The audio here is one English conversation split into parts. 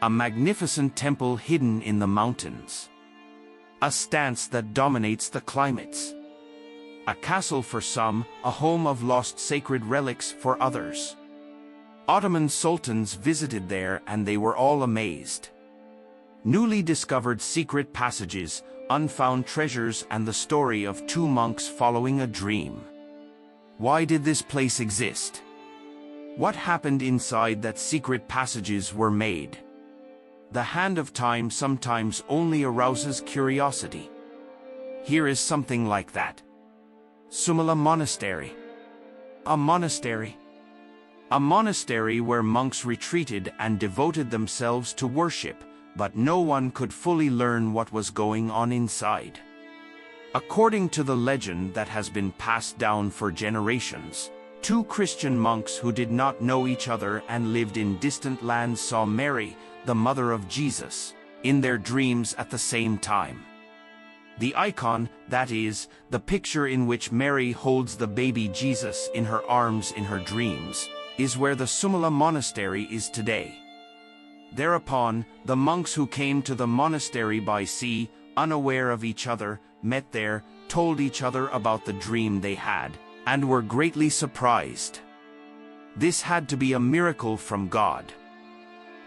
A magnificent temple hidden in the mountains. A stance that dominates the climates. A castle for some, a home of lost sacred relics for others. Ottoman sultans visited there and they were all amazed. Newly discovered secret passages, unfound treasures, and the story of two monks following a dream. Why did this place exist? What happened inside that secret passages were made? The hand of time sometimes only arouses curiosity. Here is something like that. Sumela Monastery. A monastery. A monastery where monks retreated and devoted themselves to worship, but no one could fully learn what was going on inside. According to the legend that has been passed down for generations, two Christian monks who did not know each other and lived in distant lands saw Mary, the mother of Jesus, in their dreams at the same time. The icon, that is, the picture in which Mary holds the baby Jesus in her arms in her dreams, is where the Sumela Monastery is today. Thereupon, the monks who came to the monastery by sea, unaware of each other, met there, told each other about the dream they had, and were greatly surprised. This had to be a miracle from God.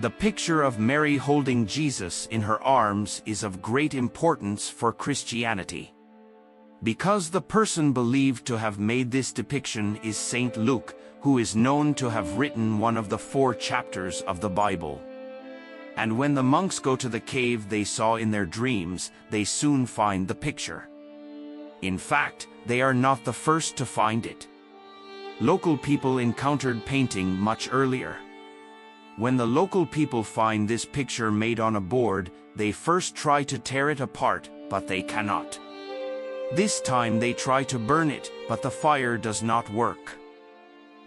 The picture of Mary holding Jesus in her arms is of great importance for Christianity. Because the person believed to have made this depiction is Saint Luke, who is known to have written one of the 4 chapters of the Bible. And when the monks go to the cave they saw in their dreams, they soon find the picture. In fact, they are not the first to find it. Local people encountered painting much earlier. When the local people find this picture made on a board, they first try to tear it apart, but they cannot. This time they try to burn it, but the fire does not work.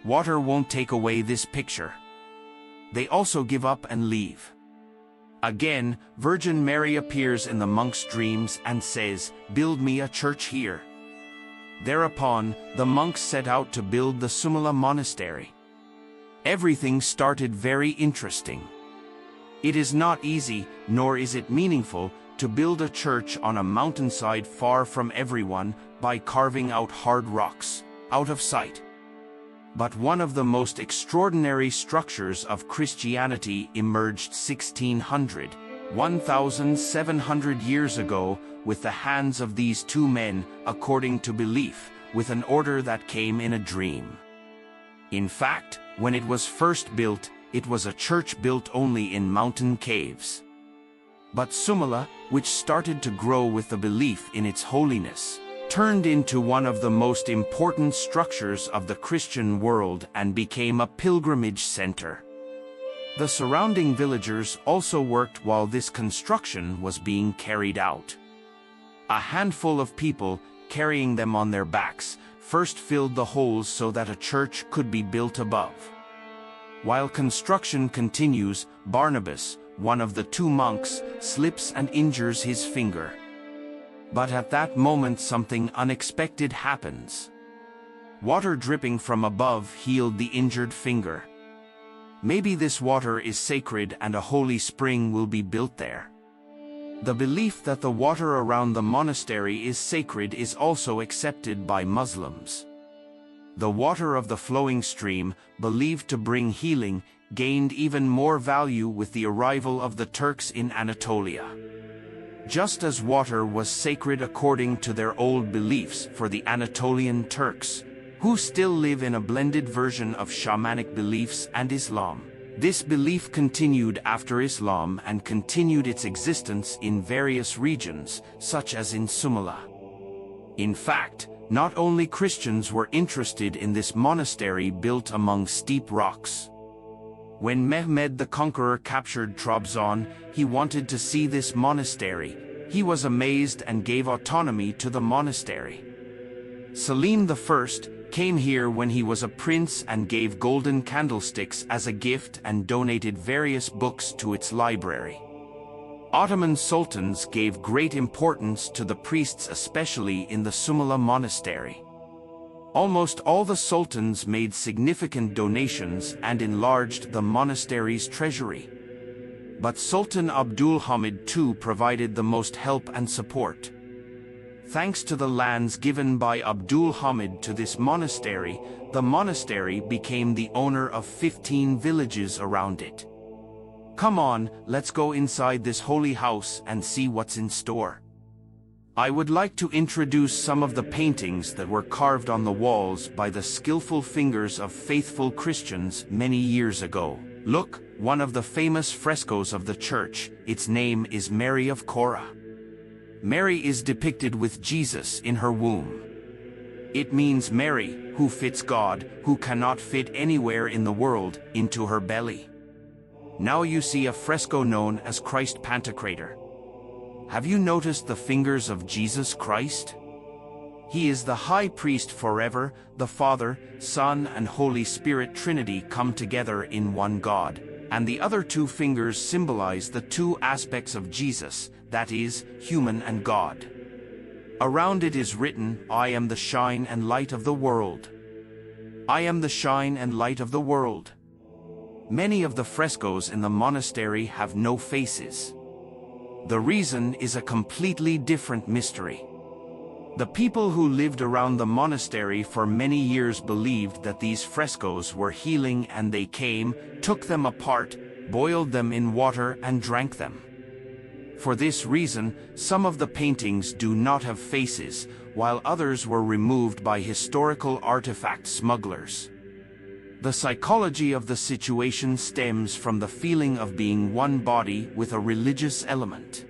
Water won't take away this picture. They also give up and leave. Again, Virgin Mary appears in the monk's dreams and says, "Build me a church here." Thereupon, the monks set out to build the Sumela Monastery. Everything started very interesting. It is not easy, nor is it meaningful, to build a church on a mountainside far from everyone by carving out hard rocks, out of sight. But one of the most extraordinary structures of Christianity emerged 1,700 years ago, with the hands of these two men, according to belief, with an order that came in a dream. In fact, when it was first built, it was a church built only in mountain caves. But Sumela, which started to grow with the belief in its holiness, turned into one of the most important structures of the Christian world and became a pilgrimage center. The surrounding villagers also worked while this construction was being carried out. A handful of people, carrying them on their backs, first filled the holes so that a church could be built above. While construction continues, Barnabas, one of the two monks, slips and injures his finger. But at that moment something unexpected happens. Water dripping from above healed the injured finger. Maybe this water is sacred and a holy spring will be built there. The belief that the water around the monastery is sacred is also accepted by Muslims. The water of the flowing stream, believed to bring healing, gained even more value with the arrival of the Turks in Anatolia. Just as water was sacred according to their old beliefs for the Anatolian Turks, who still live in a blended version of shamanic beliefs and Islam, this belief continued after Islam and continued its existence in various regions, such as in Sumela. In fact, not only Christians were interested in this monastery built among steep rocks. When Mehmed the Conqueror captured Trabzon, he wanted to see this monastery. He was amazed and gave autonomy to the monastery. Selim I came here when he was a prince and gave golden candlesticks as a gift and donated various books to its library. Ottoman sultans gave great importance to the priests, especially in the Sumela Monastery. Almost all the sultans made significant donations and enlarged the monastery's treasury. but Sultan Abdulhamid II provided the most help and support. Thanks to the lands given by Abdulhamid to this monastery, the monastery became the owner of 15 villages around it. Come on, let's go inside this holy house and see what's in store. I would like to introduce some of the paintings that were carved on the walls by the skillful fingers of faithful Christians many years ago. Look, one of the famous frescoes of the church, its name is Mary of Korah. Mary is depicted with Jesus in her womb. It means Mary, who fits God, who cannot fit anywhere in the world, into her belly. Now you see a fresco known as Christ Pantocrator. Have you noticed the fingers of Jesus Christ? He is the high priest forever, the Father, Son, and Holy Spirit Trinity come together in one God, and the other two fingers symbolize the two aspects of Jesus, that is, human and God. Around it is written, I am the shine and light of the world. I am the shine and light of the world. Many of the frescoes in the monastery have no faces. The reason is a completely different mystery. The people who lived around the monastery for many years believed that these frescoes were healing, and they came, took them apart, boiled them in water and drank them. For this reason, some of the paintings do not have faces, while others were removed by historical artifact smugglers. The psychology of the situation stems from the feeling of being one body with a religious element.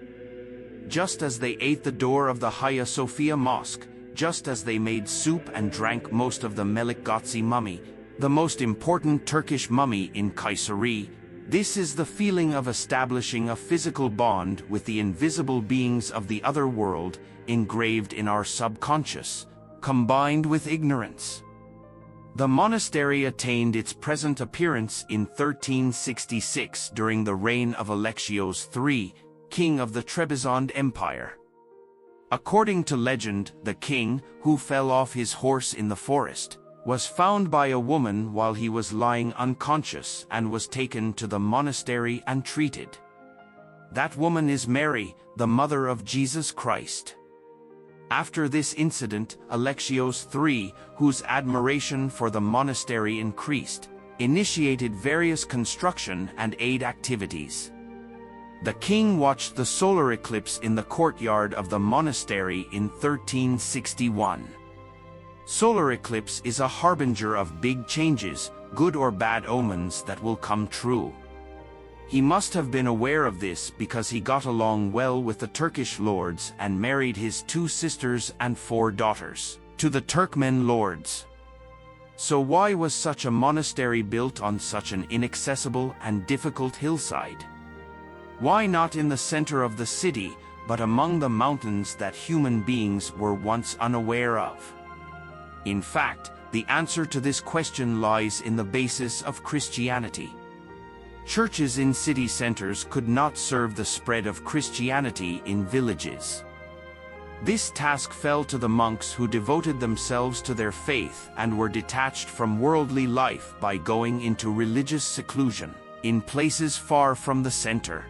Just as they ate the door of the Hagia Sophia Mosque, just as they made soup and drank most of the Melik Gazi mummy, the most important Turkish mummy in Kayseri, this is the feeling of establishing a physical bond with the invisible beings of the other world, engraved in our subconscious, combined with ignorance. The monastery attained its present appearance in 1366 during the reign of Alexios III, king of the Trebizond Empire. According to legend, the king, who fell off his horse in the forest, was found by a woman while he was lying unconscious and was taken to the monastery and treated. That woman is Mary, the mother of Jesus Christ. After this incident, Alexios III, whose admiration for the monastery increased, initiated various construction and aid activities. The king watched the solar eclipse in the courtyard of the monastery in 1361. Solar eclipse is a harbinger of big changes, good or bad omens that will come true. He must have been aware of this because he got along well with the Turkish lords and married his 2 sisters and 4 daughters to the Turkmen lords. So why was such a monastery built on such an inaccessible and difficult hillside? Why not in the center of the city, but among the mountains that human beings were once unaware of? In fact, the answer to this question lies in the basis of Christianity. Churches in city centers could not serve the spread of Christianity in villages. This task fell to the monks, who devoted themselves to their faith and were detached from worldly life by going into religious seclusion, in places far from the center.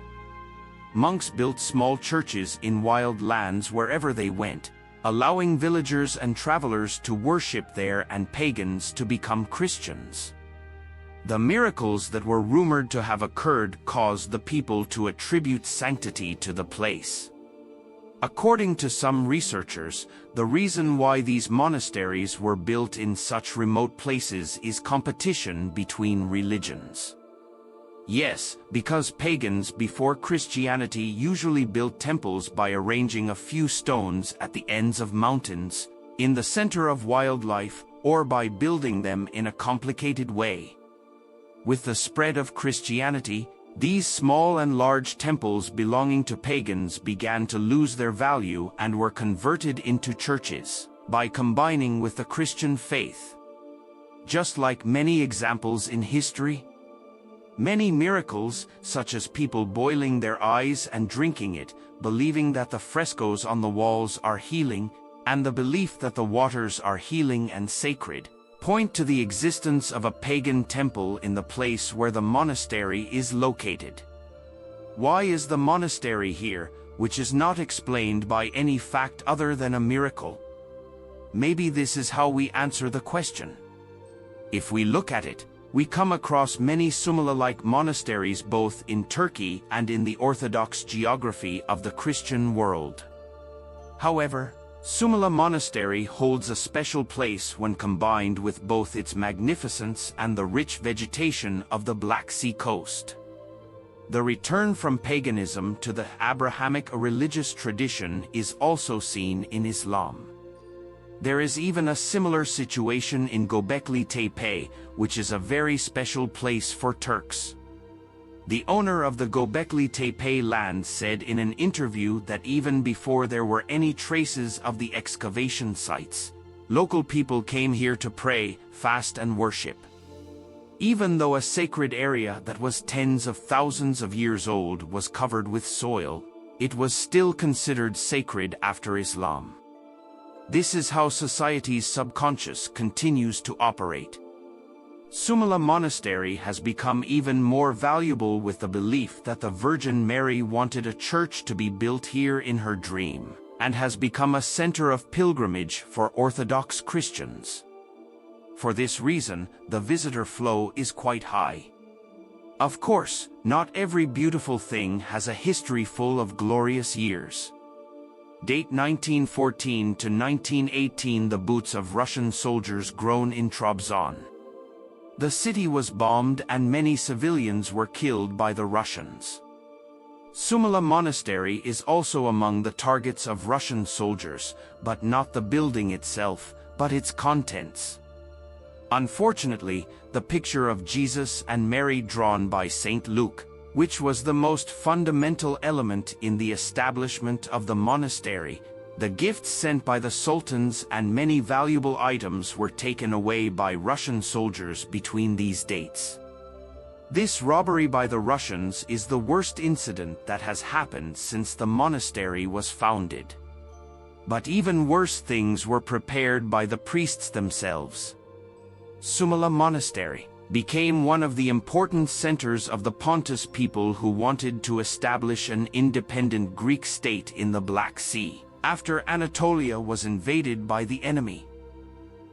Monks built small churches in wild lands wherever they went, allowing villagers and travelers to worship there and pagans to become Christians. The miracles that were rumored to have occurred caused the people to attribute sanctity to the place. According to some researchers, the reason why these monasteries were built in such remote places is competition between religions. Yes, because pagans before Christianity usually built temples by arranging a few stones at the ends of mountains, in the center of wildlife, or by building them in a complicated way. With the spread of Christianity, these small and large temples belonging to pagans began to lose their value and were converted into churches, by combining with the Christian faith. Just like many examples in history, many miracles, such as people boiling their eyes and drinking it, believing that the frescoes on the walls are healing, and the belief that the waters are healing and sacred, point to the existence of a pagan temple in the place where the monastery is located. Why is the monastery here, which is not explained by any fact other than a miracle? Maybe this is how we answer the question. If we look at it, we come across many Sumela-like monasteries both in Turkey and in the Orthodox geography of the Christian world. However, Sumela Monastery holds a special place when combined with both its magnificence and the rich vegetation of the Black Sea coast. The return from paganism to the Abrahamic religious tradition is also seen in Islam. There is even a similar situation in Göbekli Tepe, which is a very special place for Turks. The owner of the Göbekli Tepe land said in an interview that even before there were any traces of the excavation sites, local people came here to pray, fast and worship. Even though a sacred area that was tens of thousands of years old was covered with soil, it was still considered sacred after Islam. This is how society's subconscious continues to operate. Sumela Monastery has become even more valuable with the belief that the Virgin Mary wanted a church to be built here in her dream, and has become a center of pilgrimage for Orthodox Christians. For this reason, the visitor flow is quite high. Of course, not every beautiful thing has a history full of glorious years. Date 1914 to 1918. The boots of Russian soldiers grown in Trabzon. The city was bombed and many civilians were killed by the Russians. Sumela Monastery is also among the targets of Russian soldiers, but not the building itself, but its contents. Unfortunately, the picture of Jesus and Mary drawn by Saint Luke, which was the most fundamental element in the establishment of the monastery, the gifts sent by the sultans and many valuable items were taken away by Russian soldiers between these dates. This robbery by the Russians is the worst incident that has happened since the monastery was founded. But even worse things were prepared by the priests themselves. Sumela Monastery became one of the important centers of the Pontus people who wanted to establish an independent Greek state in the Black Sea, after Anatolia was invaded by the enemy.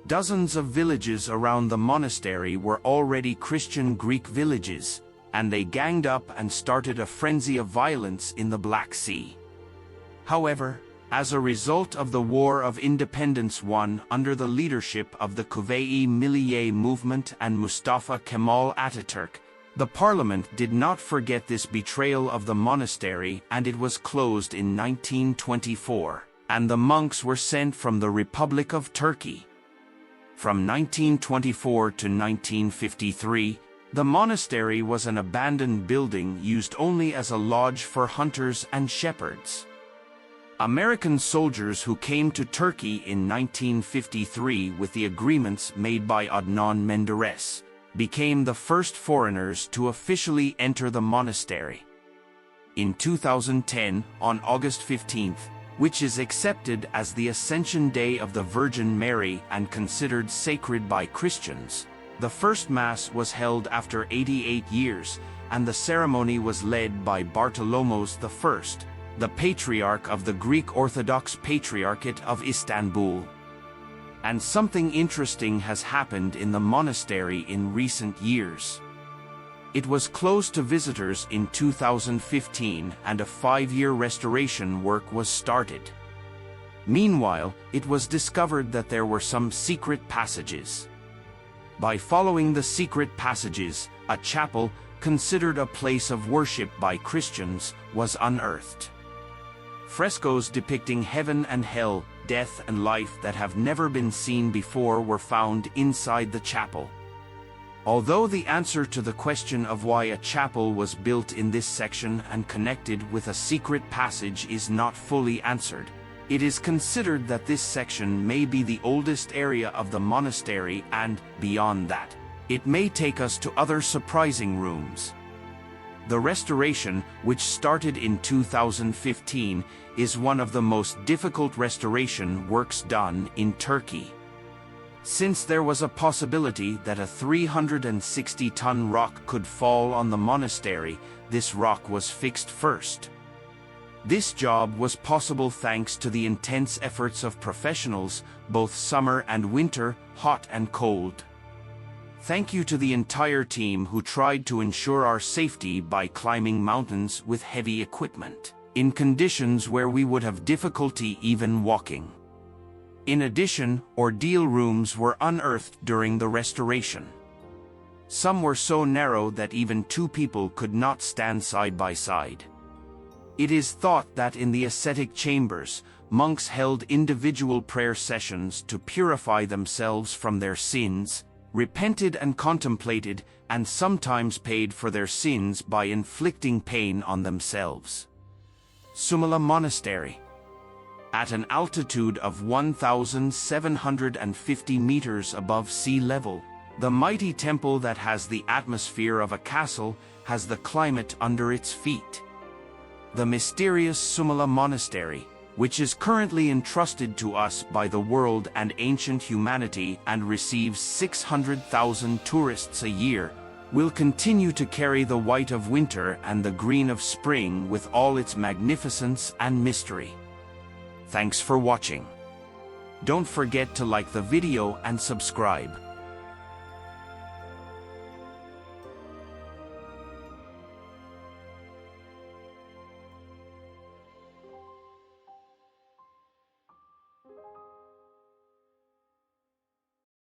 Dozens of villages around the monastery were already Christian Greek villages, and they ganged up and started a frenzy of violence in the Black Sea. However, as a result of the War of Independence won under the leadership of the Kuvay-i Milliye movement and Mustafa Kemal Ataturk, the parliament did not forget this betrayal of the monastery, and it was closed in 1924, and the monks were sent from the Republic of Turkey. From 1924 to 1953, the monastery was an abandoned building used only as a lodge for hunters and shepherds. American soldiers who came to Turkey in 1953 with the agreements made by Adnan Menderes became the first foreigners to officially enter the monastery. In 2010, on August 15th, which is accepted as the Ascension Day of the Virgin Mary and considered sacred by Christians, the first Mass was held after 88 years, and the ceremony was led by Bartolomos I, the Patriarch of the Greek Orthodox Patriarchate of Istanbul. And something interesting has happened in the monastery in recent years. It was closed to visitors in 2015 and a 5-year restoration work was started. Meanwhile, it was discovered that there were some secret passages. By following the secret passages, a chapel, considered a place of worship by Christians, was unearthed. Frescoes depicting heaven and hell, death and life that have never been seen before were found inside the chapel. Although the answer to the question of why a chapel was built in this section and connected with a secret passage is not fully answered, it is considered that this section may be the oldest area of the monastery and, beyond that, it may take us to other surprising rooms. The restoration, which started in 2015, is one of the most difficult restoration works done in Turkey. Since there was a possibility that a 360-ton rock could fall on the monastery, this rock was fixed first. This job was possible thanks to the intense efforts of professionals, both summer and winter, hot and cold. Thank you to the entire team who tried to ensure our safety by climbing mountains with heavy equipment, in conditions where we would have difficulty even walking. In addition, ordeal rooms were unearthed during the restoration. Some were so narrow that even two people could not stand side by side. It is thought that in the ascetic chambers, monks held individual prayer sessions to purify themselves from their sins, repented and contemplated, and sometimes paid for their sins by inflicting pain on themselves. Sumela Monastery. At an altitude of 1,750 meters above sea level, the mighty temple that has the atmosphere of a castle has the climate under its feet. The mysterious Sumela Monastery, which is currently entrusted to us by the world and ancient humanity and receives 600,000 tourists a year, will continue to carry the white of winter and the green of spring with all its magnificence and mystery. Thanks for watching. Don't forget to like the video and subscribe.